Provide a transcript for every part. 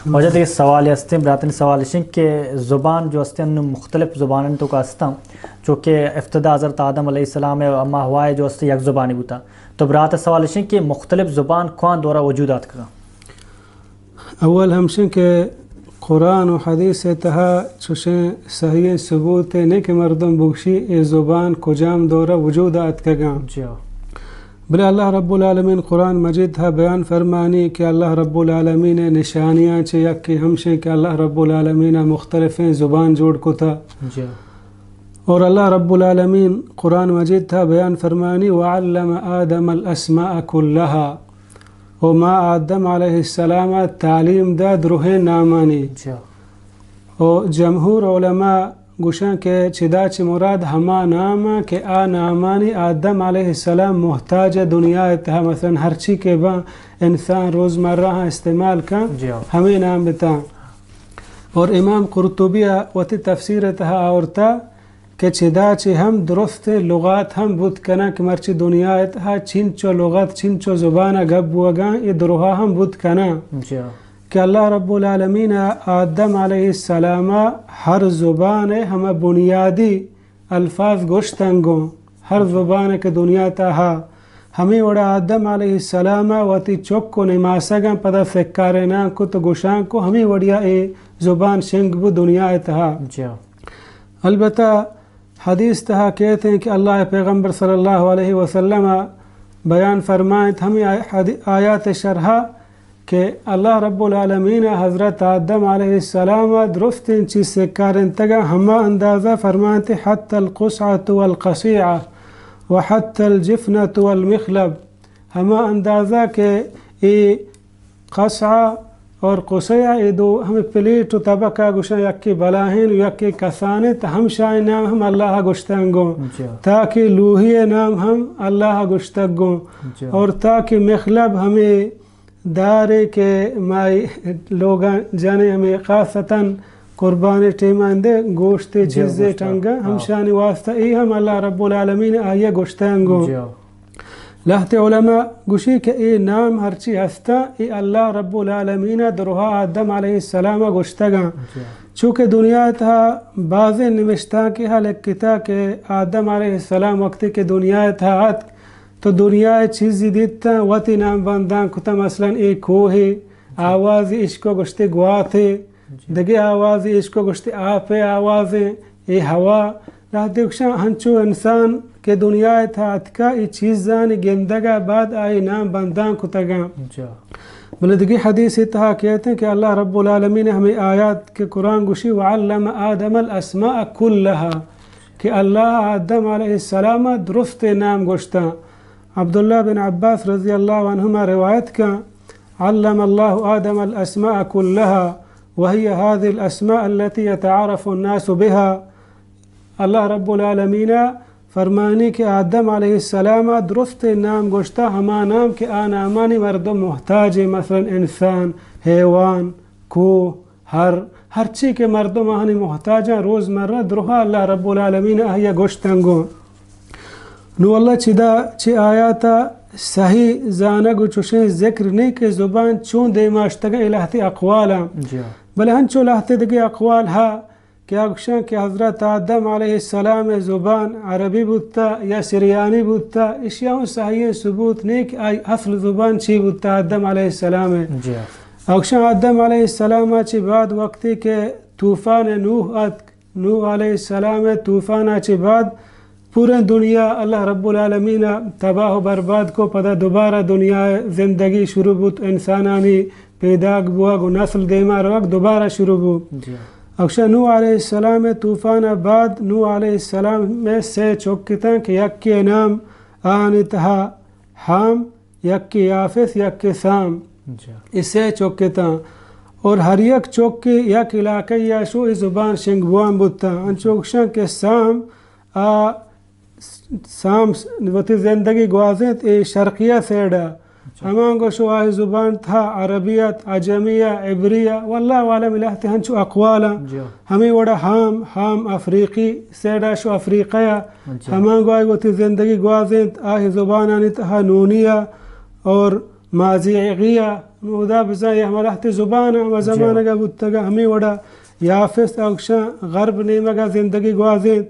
वजह ये सवाल हस्ते बरातन सवाल के ज़ुबान जो हस्ते मुख्तलिफ ज़ुबान तो का हस्ता चूँकि इफ्तदा हज़रत आदम अलैहिस्सलाम अम्मा हवाए जो हस्ते एक ज़ुबानी बूता तो बरात सवाल के मुख्तलिफ ज़ुबान कौन दौरा वजूदात का अव्वल हमशन के कुरान और हदीस तहा चुशे सही सबूत ने के मर्दम बुगशी ए ज़ुबान कुजाम दौरा वजूदात का जी बले अल्लाह रब्बुल आलमीन कुरान मजीद था बयान फरमानी कि अल्लाह रब्बुल आलमीन निशानियाँ चे या कि हमशे कि अल्लाह रब्बुल आलमीन मुख्तलिफ़ ज़ुबान जोड़ को था और अल्लाह रब्बुल आलमीन कुरान मजीद था बयान फरमानी वअल्लम आदम अल अस्माअ कुल्लहा और माँ आदम अलैहिस्सलाम तालीम दाद रूह नामानी और जमहूर उलमा गुशा के चिदा च मुराद हमा नामा के आ नामानी आदम अलैहिस्सलाम मोहताज दुनिया तहा मसलन हर ची के बा इंसान रोज़मर्रा इस्तेमाल का हमें नाम बता और इमाम कुर्तुबिया वती तफसीर तहा औरता के चिदा च हम दुरुस्त लुगात हम बुत कना कि मर्ची दुनिया तहा चिंचो लुगात चिंचो ज़ुबान गब वगा ये दुरुहा हम बुत कना कि अल्लाह रब्बुल आलमीन आदम अलैहिस्सलाम हर ज़ुबान हम बुनियादी अल्फाज गोश्तंगो हर ज़ुबान के दुनिया तहा हमें वड़ा आदम अलैहिस्सलाम वती चौक को निमासगा पदा फ़िक्कारे ना को तो गुशां को हमें वड़िया ए ज़ुबान शेंग बु दुनिया तहा अलबत्ता हदीस तहा कहते हैं कि अल्लाह पैगम्बर सल्लल्लाहु अलैहि वसल्लम बयान फरमाए हमें आयात शरहा कि अल्लाह रब्बुल आलमीन हज़रत आदम अलैहिस्सलाम दुरुस्त इन चीज़ से कारन तगा हमा अंदाज़ा फरमाते हत्तल क़ुसअतु वल क़सीअ व हत्तल जिफ़नतु वल मिख़लब हमा अंदाज़ा के ये क़सअ और क़ुसअ ये दो हमें प्लेट तबका गुशा यक्की बलाहिन यक्की कसाने हम शाय नाम हम अल्लाह गुश्तंगो ताकि लूहिए नाम हम अल्लाह गुश्तगो और ताकि मिख़लब हमें दारे के माई लोग जाने हमें ख़ासतन कुर्बानी टेमांदे गोश्ते चीज़े टंगा हम शानी वास्ता ई हम अल्लाह रब्बुल आलमीन आया गोश्तंगो लहते उलमा गुशी के ए नाम हरची हस्ता ए अल्लाह रब्बुल आलमीन दरुहा आदम अलैहिस्सलाम गोश्तगा चूँकि दुनिया था बाज़े निमिश्ता के हल किता के आदम अलैहिस्सलाम वक्त के दुनिया था तो दुनिया चीज़ देता वती नाम बंदा कुता मसलन एक कोहे आवाज़ इश्को गुश्ते गुआ थे दगे आवाज़ इश्को गुश्ते आपे आवाज़ें ये हवा लादिक्शा हंचो इंसान के दुनिया था अतका ये चीज़ जान गेंदगा बाद आई नाम बंदा कुतगा बोले दगे हदीस तहा कहते हैं कि अल्लाह रब्बुल आलमीन ने हमें आयात के कुरान गुशी वअल्लम आदम अल अस्माअ कुल्लहा कि अल्लाह आदम अलैहिस्सलाम दुरुस्त नाम गोश्ता अब्दुल्लाह बिन अब्बास रज़ी अल्लाह अन्हुमा रिवायत का अल्लम अल्लाहु आदम अल अस्माअ कुल्लहा वही हाज़िल अस्माअ अल्लती यतआरफ़ु अन्नासु बिहा अल्लाह रब्बुल आलमीन फरमानी कि आदम अलैहिस्सलाम दुरुस्त नाम गोश्ता हमा नाम के आ नामानी मर्दो मोहताज मसलन इंसान हैवान को हर ची के मर्दो महानी मोहताजा रोज़मर्रा दुरुहा अल्लाह रब्बुल आलमीन आया गोश्तंगो नो अल्लाह चिदा ची आयाता सही जानग चुशे ज़िक्र नहीं के ज़ुबान चूँ दे माश्तगा इलाहती अक़वाला बल हंचो लाहते दगे अक़वाल हा क्या गुशा कि हज़रत आदम अलैहिस्सलाम ज़ुबान अरबी बुत्ता या सिरियानी बुत्ता इशियाँ सही सबूत नहीं कि आई असल ज़ुबान ची बुत्ता आदम अलैहिस्सलाम अक्शा आदम अलैहिस्सलाम ची बाद वक्ती के तूफ़ान नूह अलैहिस्सलाम तूफ़ान ची बाद पूरे दुनिया अल्लाह रब्बुल आलमीन तबाह बर्बाद को पता दोबारा दुनिया ज़िंदगी शुरू बुत इंसानानी पैदा बुआ गो नस्ल देमा रोक दोबारा शुरू बु अक्शा नूह अलैहिस्सलाम तूफ़ान बाद नूह अलैहिस्सलाम में से चौकिता कि यक्के नाम आन तहा हाम यक्के याफिस यक्के साम इससे चौकिता और हर एक चौक के यक इलाके या शो इस ज़ुबान शिंगबुआम बुत्ता अन चौकशा के साम साम वती ज़िंदगी गुआज़त ए शर्क़िया सेडा हमांगो शो आई ज़ुबान था अरबियत अजमिया इब्रिया वल्लाह वाला मिलाते हंचो अक़वाला हमें वड़ा हाम अफ्रीकी सेडा शो अफ्रीक़या हमांगो आई वती ज़िंदगी गुआज़त आई ज़ुबान आनी तहा नूनिया और माज़िगिया نودا بزا یہ ہمارا زبان ہم زمانہ کا بوتگا ہمیں وڑا یافس اکشا غرب نیمگا زندگی گوازیں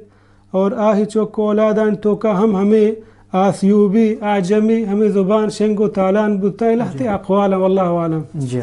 اور آہی چوک اولادان تو کا ہمیں آسیوبی آجمی ہمیں زبان شنگو تالان بوتا لہتے اقوال واللہ عالم. جی